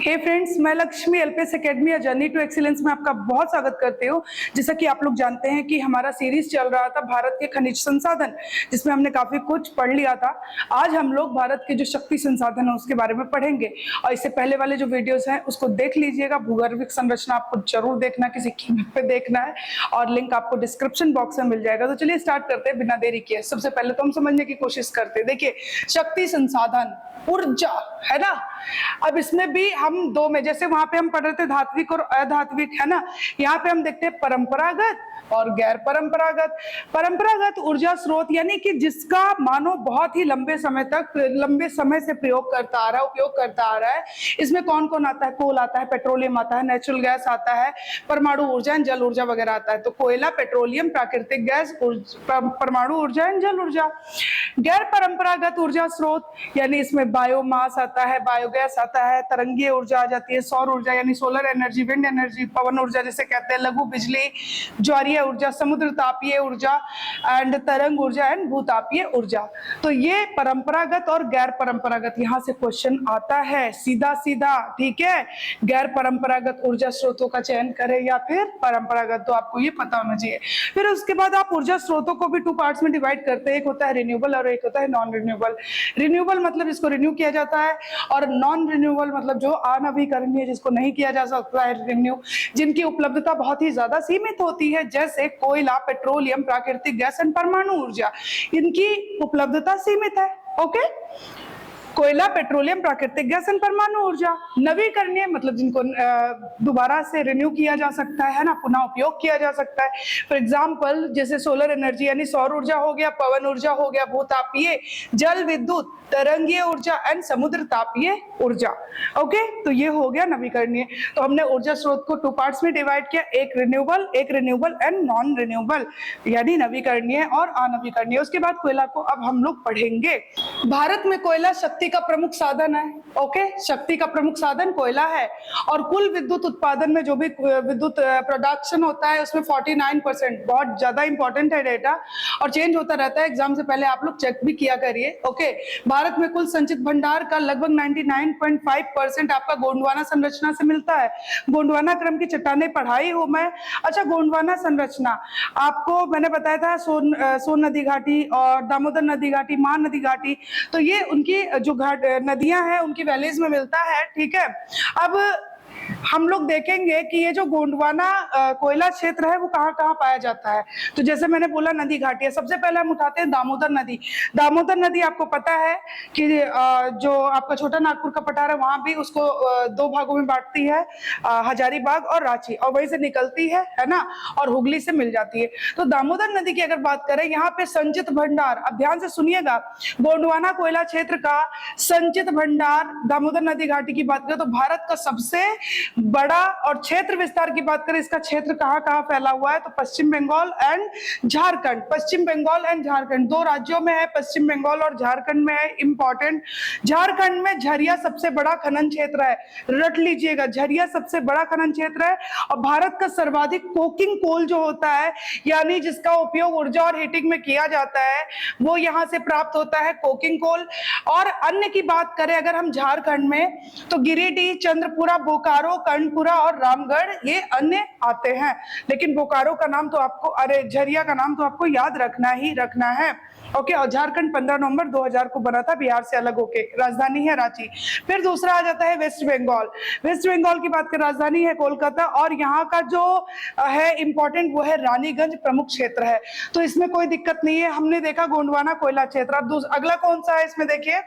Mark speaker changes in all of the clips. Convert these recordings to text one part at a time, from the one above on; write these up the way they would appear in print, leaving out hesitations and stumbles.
Speaker 1: हे friends, मैं Lakshmi LPS academy या journey to excellence में आपका बहुत स्वागत करती हूँ। जैसा कि आप लोग जानते हैं कि हमारा सीरीज चल रहा था भारत के खनिज संसाधन, जिसमें हमने काफी कुछ पढ़ लिया था। आज हम लोग भारत के जो शक्ति संसाधन है उसके बारे में पढ़ेंगे, और इससे पहले वाले जो वीडियोस हैं उसको देख लीजिएगा। भूगर्भिक संरचना आपको जरूर देखना, किसी कीमत पे देखना है, और लिंक आपको डिस्क्रिप्शन बॉक्स में मिल जाएगा। तो चलिए स्टार्ट करते हैं बिना देरी किए। सबसे पहले तो हम समझने की कोशिश करते हैं। देखिए, शक्ति संसाधन ऊर्जा है ना। अब इसमें भी हम दो में, जैसे वहां पे हम पढ़ रहे थे धात्विक और अधात्विक, है ना। यहाँ पे हम देखते हैं परंपरागत और गैर परंपरागत। परंपरागत ऊर्जा स्रोत यानी कि जिसका मानव बहुत ही लंबे समय से उपयोग करता आ रहा है। इसमें कौन कौन आता है? कोल आता है, पेट्रोलियम आता है, नेचुरल गैस आता है, परमाणु ऊर्जा, जल ऊर्जा वगैरह आता है। तो कोयला, पेट्रोलियम, प्राकृतिक गैस, परमाणु ऊर्जा, जल ऊर्जा। गैर परंपरागत ऊर्जा स्रोत यानी इसमें बायोमास आता है, बायोगैस आता है, तरंगीय ऊर्जा आ जाती है, सौर ऊर्जा यानी सोलर एनर्जी, विंड एनर्जी, पवन ऊर्जा जिसे कहते हैं, लघु बिजली, ज्वारीय ऊर्जा, समुद्र तापीय ऊर्जा एंड तरंग ऊर्जा एंड भूतापीय ऊर्जा। तो ये परंपरागत और गैर परंपरागत, यहाँ से क्वेश्चन आता है सीधा सीधा, ठीक है। गैर परंपरागत ऊर्जा स्रोतों का चयन करें या फिर परंपरागत, तो आपको ये पता होना चाहिए। फिर उसके बाद आप ऊर्जा स्रोतों को भी टू पार्ट्स में डिवाइड करते हैं। एक होता है रिन्यूएबल और एक होता है नॉन रिन्यूएबल। रिन्यूएबल मतलब इसको रिन्यू किया जाता है, और नॉन रिन्यूएबल मतलब जो अनवीकरणीय, जिसको नहीं किया जा सकता है रिन्यू, जिनकी उपलब्धता बहुत ही ज्यादा सीमित होती है, जैसे कोयला, पेट्रोलियम, प्राकृतिक गैस एंड परमाणु ऊर्जा। इनकी उपलब्धता सीमित है। ओके, कोयला, पेट्रोलियम, प्राकृतिक गैस एंड परमाणु ऊर्जा। नवीकरणीय मतलब जिनको दोबारा से रिन्यू किया जा सकता है ना, पुनः उपयोग किया जा सकता है। फॉर एग्जांपल जैसे सोलर एनर्जी यानी सौर ऊर्जा हो गया, पवन ऊर्जा हो गया, भूतापीय, जल विद्युत, तरंगीय ऊर्जा एंड समुद्र तापीय ऊर्जा। ओके, तो ये हो गया नवीकरणीय। तो हमने ऊर्जा स्रोत को टू पार्ट्स में डिवाइड किया, एक रिन्यूएबल एंड नॉन रिन्यूएबल यानी नवीकरणीय और अनवीकरणीय। उसके बाद कोयला को अब हम लोग पढ़ेंगे। भारत में कोयला शक्ति का प्रमुख साधन है। ओके, शक्ति का प्रमुख साधन कोयला है, और कुल विद्युत उत्पादन में जो भी विद्युत प्रोडक्शन होता है उसमें 49%, बहुत ज्यादा इंपॉर्टेंट है डेटा, और चेंज होता रहता है। एग्जाम से पहले आप लोग चेक भी किया करिए। ओके, भारत में कुल संचित भंडार का लगभग 99.5% आपका गोंडवाना संरचना से मिलता है। गोंडवाना क्रम की चट्टानें पढ़ाई हूं मैं। अच्छा, गोंडवाना संरचना आपको मैंने बताया था, सोन नदी घाटी और दामोदर नदी घाटी, मान नदी घाटी, तो ये उनकी जो नदियां हैं उनकी वैलीज में मिलता है, ठीक है। अब हम लोग देखेंगे कि ये जो गोंडवाना कोयला क्षेत्र है वो कहाँ कहाँ पाया जाता है। तो जैसे मैंने बोला नदी घाटी है। सबसे पहले हम उठाते हैं दामोदर नदी। दामोदर नदी आपको पता है कि जो आपका छोटा नागपुर का पठार है वहां भी उसको दो भागों में बांटती है, हजारीबाग और रांची, और वहीं से निकलती है ना, और हुगली से मिल जाती है। तो दामोदर नदी की अगर बात करें, यहाँ पे संचित भंडार, अब ध्यान से सुनिएगा, गोंडवाना कोयला क्षेत्र का संचित भंडार दामोदर नदी घाटी की बात करें तो भारत का सबसे बड़ा, और क्षेत्र विस्तार की बात करें इसका क्षेत्र कहाँ कहाँ फैला हुआ है, तो पश्चिम बंगाल एंड झारखंड। पश्चिम बंगाल एंड झारखंड दो राज्यों में है, पश्चिम बंगाल और झारखंड में है। इंपॉर्टेंट, झारखंड में झरिया सबसे बड़ा खनन क्षेत्र है, रट लीजिएगा, झरिया सबसे बड़ा खनन क्षेत्र है। और भारत का सर्वाधिक कोकिंग कोल जो होता है, यानी जिसका उपयोग ऊर्जा और हीटिंग में किया जाता है, वो यहाँ से प्राप्त होता है, कोकिंग कोल। और अन्य की बात करें अगर हम झारखंड में, तो गिरिडीह, चंद्रपुरा, बोकारो, कर्णपुरा और रामगढ़, ये अन्य आते हैं। लेकिन बोकारो का नाम तो आपको, अरे झरिया का नाम तो आपको याद रखना ही रखना है। ओके, और झारखंड 15 नवंबर 2000 को बना था बिहार से अलग होके, राजधानी है रांची। फिर दूसरा आ जाता है वेस्ट बंगाल। वेस्ट बंगाल की बात करें, राजधानी है कोलकाता, और यहाँ का जो है इंपॉर्टेंट वो है रानीगंज, प्रमुख क्षेत्र है। तो इसमें कोई दिक्कत नहीं है। हमने देखा गोंडवाना कोयला क्षेत्र। अब अगला कौन सा है इसमें देखिए,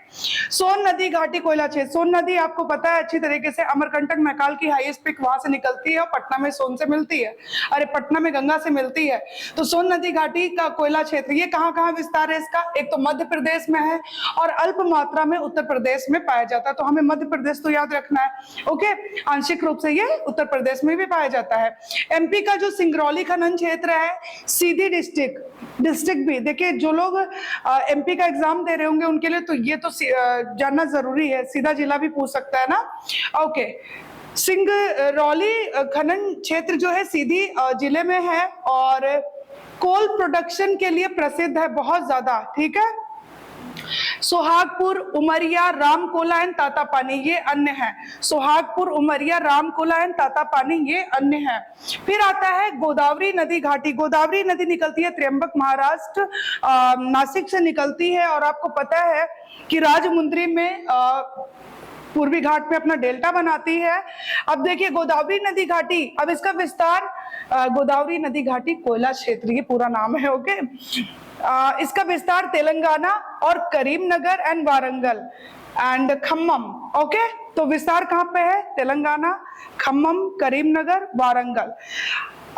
Speaker 1: सोन नदी घाटी कोयला क्षेत्र। सोन नदी आपको पता है अच्छी तरीके से, अमरकंटक मैकाल की हाईएस्ट पिक वहां से निकलती है और पटना में सोन से मिलती है, अरे पटना में गंगा से मिलती है। तो सोन नदी घाटी का कोयला क्षेत्र ये कहाँ कहाँ विस्तार है इसका, एक तो मध्य प्रदेश में है और अल्प मात्रा में उत्तर प्रदेश में पाया जाता है। तो हमें मध्य प्रदेश तो याद रखना है। ओके, आंशिक रूप से ये उत्तर प्रदेश में भी पाया जाता है। एमपी का जो सिंगरौली खनन क्षेत्र है, सीधी डिस्ट्रिक्ट भी देखिए, जो लोग एमपी का एग्जाम दे रहे होंगे उनके लिए तो ये तो जानना जरूरी है, सीधा जिला भी पूछ सकता है ना। ओके, सिंगरौली खनन क्षेत्र जो है सीधी जिले में है, और कोल प्रोडक्शन के लिए प्रसिद्ध है बहुत ज्यादा, ठीक है। सोहागपुर, उमरिया, रामकोला एंड तातापानी ये अन्य है। सोहागपुर, उमरिया, रामकोला एंड तातापानी ये अन्य है। फिर आता है गोदावरी नदी घाटी। गोदावरी नदी निकलती है त्र्यंबक, महाराष्ट्र, नासिक से निकलती है, और आपको पता है कि राजमुंद्री में पूर्वी घाट में अपना डेल्टा बनाती है। अब देखिए गोदावरी नदी घाटी, अब इसका विस्तार गोदावरी नदी घाटी कोयला क्षेत्र, ये पूरा नाम है, ओके। इसका विस्तार तेलंगाना और Karimnagar and Warangal and Khammam, okay. तो विस्तार कहाँ पे है? तेलंगाना, खम्मम, करीमनगर, वारंगल।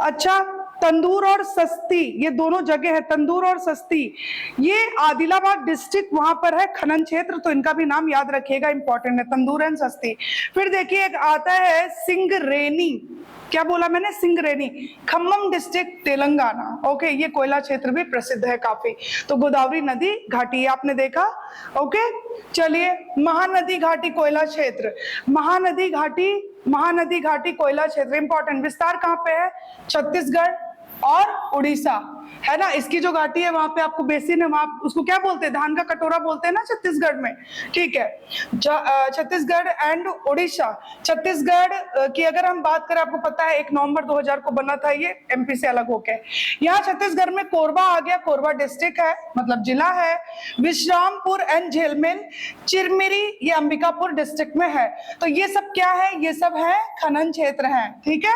Speaker 1: अच्छा, तंदूर और सस्ती, ये दोनों जगह है, तंदूर और सस्ती, ये आदिलाबाद डिस्ट्रिक्ट वहां पर है, खनन क्षेत्र, तो इनका भी नाम याद रखिएगा, इंपॉर्टेंट है, तंदूर एंड सस्ती। फिर देखिए एक आता है सिंगरेनी, क्या बोला मैंने? Singareni, Khammam district, Telangana, okay. ये कोयला क्षेत्र भी प्रसिद्ध है काफी। तो गोदावरी नदी घाटी आपने देखा, ओके। चलिए, महानदी घाटी कोयला क्षेत्र, महानदी घाटी कोयला क्षेत्र इंपॉर्टेंट, विस्तार कहाँ पे है? छत्तीसगढ़ और उड़ीसा, है ना। इसकी जो घाटी है वहां पे आपको बेसिन है, वहां उसको क्या बोलते हैं? धान का कटोरा बोलते हैं ना छत्तीसगढ़ में, ठीक है। छत्तीसगढ़ एंड उड़ीसा। छत्तीसगढ़ की अगर हम बात करें, आपको पता है 1 नवंबर 2000 को बना था ये, एमपी से अलग होके। यहाँ छत्तीसगढ़ में कोरबा आ गया, कोरबा डिस्ट्रिक्ट है, मतलब जिला है। विश्रामपुर एंड झेलमिल, चिरमिरी, ये अंबिकापुर डिस्ट्रिक्ट में है। तो ये सब क्या है? ये सब है खनन क्षेत्र है, ठीक है।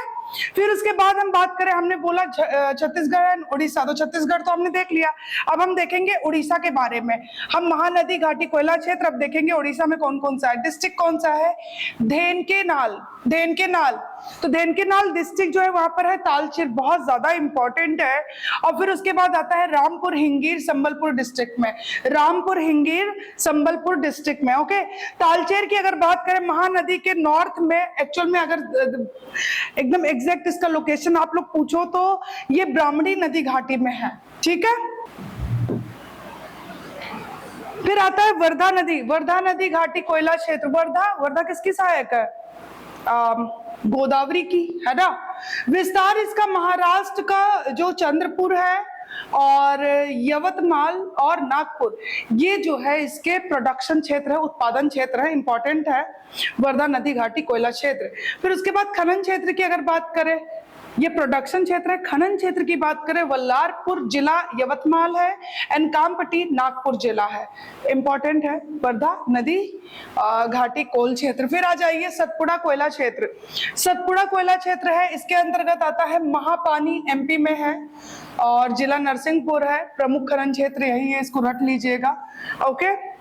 Speaker 1: फिर उसके बाद हम बात करें, हमने बोला छत्तीसगढ़ एंड उड़ीसा, तो छत्तीसगढ़ तो हमने देख लिया। अब हम देखेंगे उड़ीसा के बारे में। हम महानदी घाटी कोयला क्षेत्र अब देखेंगे उड़ीसा में कौन कौन सा है। डिस्ट्रिक्ट कौन सा है? धेनकेनाल, धेनकेनाल। तो धेनकेनाल डिस्ट्रिक्ट जो है वहां पर है तालचेर, बहुत ज्यादा इंपॉर्टेंट है। और फिर उसके बाद आता है रामपुर हिंगीर, संबलपुर डिस्ट्रिक्ट में, रामपुर हिंगीर, संबलपुर डिस्ट्रिक्ट में, ओके। तालचेर की अगर बात करें, महानदी के नॉर्थ में, एक्चुअल में अगर एकदम एग्जैक्ट इसका लोकेशन आप लोग पूछो तो ये ब्राह्मणी नदी घाटी में है, ठीक है। फिर आता है वर्धा नदी, वर्धा नदी घाटी कोयला क्षेत्र। वर्धा किसकी सहायक है? गोदावरी की, है ना। विस्तार इसका महाराष्ट्र का जो चंद्रपुर है और यवतमाल और नागपुर, ये जो है इसके प्रोडक्शन क्षेत्र है, उत्पादन क्षेत्र है, इंपॉर्टेंट है वर्धा नदी घाटी कोयला क्षेत्र। फिर उसके बाद खनन क्षेत्र की अगर बात करें, ये प्रोडक्शन क्षेत्र है। खनन क्षेत्र की बात करें, वल्लारपुर जिला यवतमाल है एंड कामपट्टी नागपुर जिला है, इंपॉर्टेंट है वर्धा नदी घाटी कोल क्षेत्र। फिर आ जाइए सतपुड़ा कोयला क्षेत्र। सतपुड़ा कोयला क्षेत्र है, इसके अंतर्गत आता है महापानी, एमपी में है, और जिला नरसिंहपुर है। प्रमुख खनन क्षेत्र यही है, इसको रख लीजिएगा, ओके।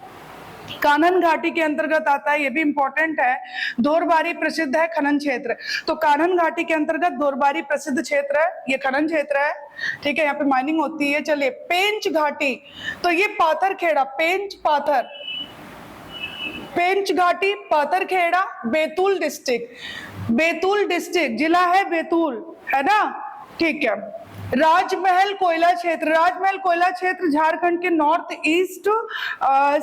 Speaker 1: कानन घाटी के अंतर्गत आता है, ये भी इंपॉर्टेंट है। दोरबारी प्रसिद्ध है खनन क्षेत्र, तो कानन घाटी के अंतर्गत दोरबारी प्रसिद्ध क्षेत्र है, ये खनन क्षेत्र है, ठीक है। यहाँ पे माइनिंग होती है। चलिए, पेंच घाटी, तो ये पाथरखेड़ा, पेंच घाटी, पाथरखेड़ा, बैतूल डिस्ट्रिक्ट, जिला है बैतूल, है ना, ठीक है। राजमहल कोयला क्षेत्र, राजमहल कोयला क्षेत्र झारखंड के नॉर्थ ईस्ट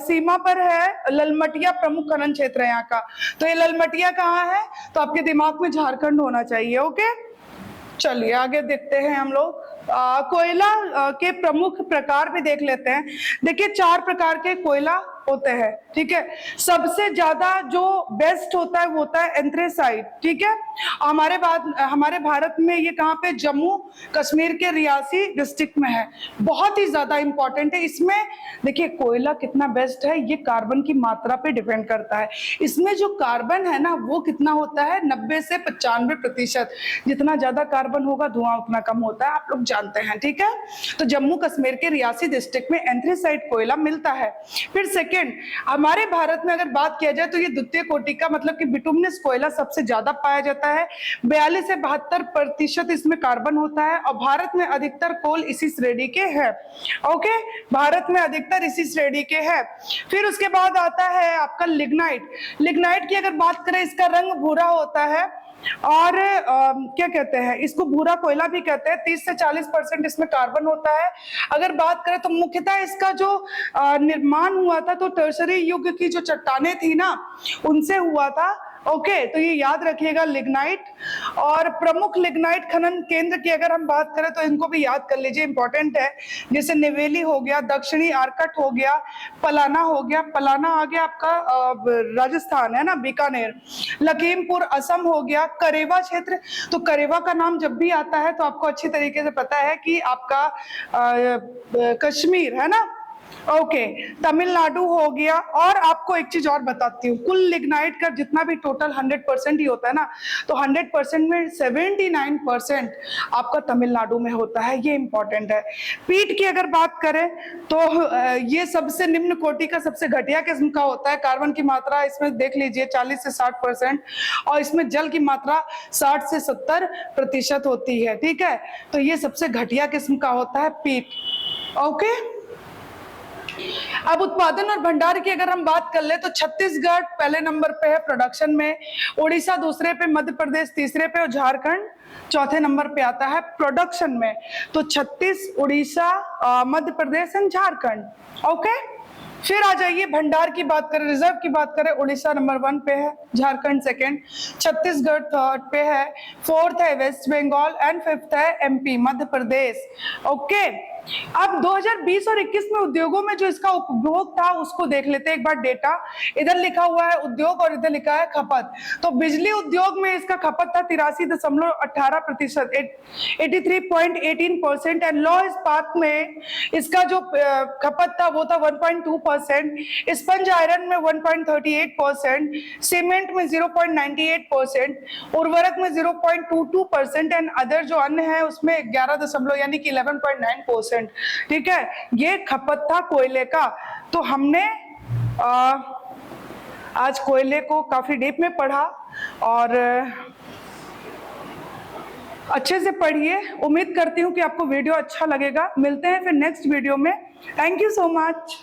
Speaker 1: सीमा पर है। ललमटिया प्रमुख खनन क्षेत्र है यहाँ का। तो ये ललमटिया कहाँ है? तो आपके दिमाग में झारखंड होना चाहिए, ओके। चलिए आगे देखते हैं हम लोग। कोयला के प्रमुख प्रकार भी देख लेते हैं। देखिए 4 प्रकार के कोयला होते हैं, ठीक है। सबसे ज्यादा जो बेस्ट होता है वो होता है एंथ्रेसाइट, ठीक है। हमारे भारत में ये कहाँ पे? जम्मू कश्मीर के रियासी डिस्ट्रिक्ट में है, बहुत ही ज्यादा इंपॉर्टेंट है। इसमें देखिए कोयला कितना बेस्ट है, ये कार्बन की मात्रा पे डिपेंड करता है। इसमें जो कार्बन है ना वो कितना होता है? 90 से 95%। जितना ज्यादा कार्बन होगा धुआं उतना कम होता है, आप लोग जानते हैं, ठीक है। तो जम्मू कश्मीर के रियासी डिस्ट्रिक्ट में एंथ्रेसाइट कोयला मिलता है। फिर सेकेंड, हमारे भारत में अगर बात किया जाए तो ये द्वितीय कोटि का, मतलब कि बिटुमिनस कोयला सबसे ज्यादा पाया जाता है। 42 से 72% इसमें कार्बन होता है, और भारत में अधिकतर कोल इसी श्रेणी के हैं, ओके। भारत में अधिकतर इसी श्रेणी के हैं। फिर उसके बाद आता है आपका लिग्नाइट। लिग्नाइट की अगर बात करें, इसका रंग भूरा होता है, और क्या कहते हैं इसको? भूरा कोयला भी कहते हैं। 30 से 40% इसमें कार्बन होता है। अगर बात करें तो मुख्यतः इसका जो निर्माण हुआ था तो टर्शरी युग की जो चट्टानें थी ना उनसे हुआ था, ओके, तो ये याद रखिएगा लिग्नाइट। और प्रमुख लिग्नाइट खनन केंद्र की अगर हम बात करें तो इनको भी याद कर लीजिए, इंपॉर्टेंट है। जैसे नेवेली हो गया, दक्षिणी आर्कट हो गया, पलाना हो गया, पलाना आ गया आपका राजस्थान है ना, बीकानेर। लखीमपुर असम हो गया, करेवा क्षेत्र, तो करेवा का नाम जब भी आता है तो आपको अच्छी तरीके से पता है कि आपका कश्मीर है ना। ओके, तमिलनाडु हो गया। और आपको एक चीज और बताती हूँ, कुल लिग्नाइट का जितना भी टोटल 100% ही होता है ना, तो 100% में 79% आपका तमिलनाडु में होता है, ये इंपॉर्टेंट है। पीट की अगर बात करें तो ये सबसे निम्न कोटि का सबसे घटिया किस्म का होता है। कार्बन की मात्रा इसमें देख लीजिए 40 से 60%, और इसमें जल की मात्रा 60 से 70% होती है, ठीक है। तो ये सबसे घटिया किस्म का होता है पीट। ओके, अब उत्पादन और भंडार की अगर हम बात कर ले तो छत्तीसगढ़ पहले नंबर पे है प्रोडक्शन में, उड़ीसा दूसरे पे, मध्य प्रदेश तीसरे पे, और झारखंड चौथे नंबर पे आता है प्रोडक्शन में। तो 36, उड़ीसा, मध्य प्रदेश एंड झारखंड। ओके, फिर आ जाइए भंडार की बात करें, रिजर्व की बात करें, उड़ीसा नंबर 1 पे है, झारखंड सेकंड, छत्तीसगढ़ थर्ड पे है, फोर्थ है वेस्ट बंगाल एंड फिफ्थ है एमपी, मध्य प्रदेश। ओके, अब 2020 और 21 में उद्योगों में जो इसका उपभोग था उसको देख लेते हैं एक बार डेटा। इधर लिखा हुआ है उद्योग और इधर लिखा है खपत। तो बिजली उद्योग में इसका खपत था 83.18%, 83.18%, एंड लौह इस्पात में इसका जो खपत था वो था 1.2%, स्पंज आयरन में 1.38%, सीमेंट में 0.98%, उर्वरक में 0.22%, एंड अदर जो अन्य है उसमें 11 यानी कि 11.9%। ठीक है, ये खपत था कोयले का। तो हमने आज कोयले को काफी डीप में पढ़ा, और अच्छे से पढ़िए। उम्मीद करती हूँ कि आपको वीडियो अच्छा लगेगा। मिलते हैं फिर नेक्स्ट वीडियो में। Thank you so much.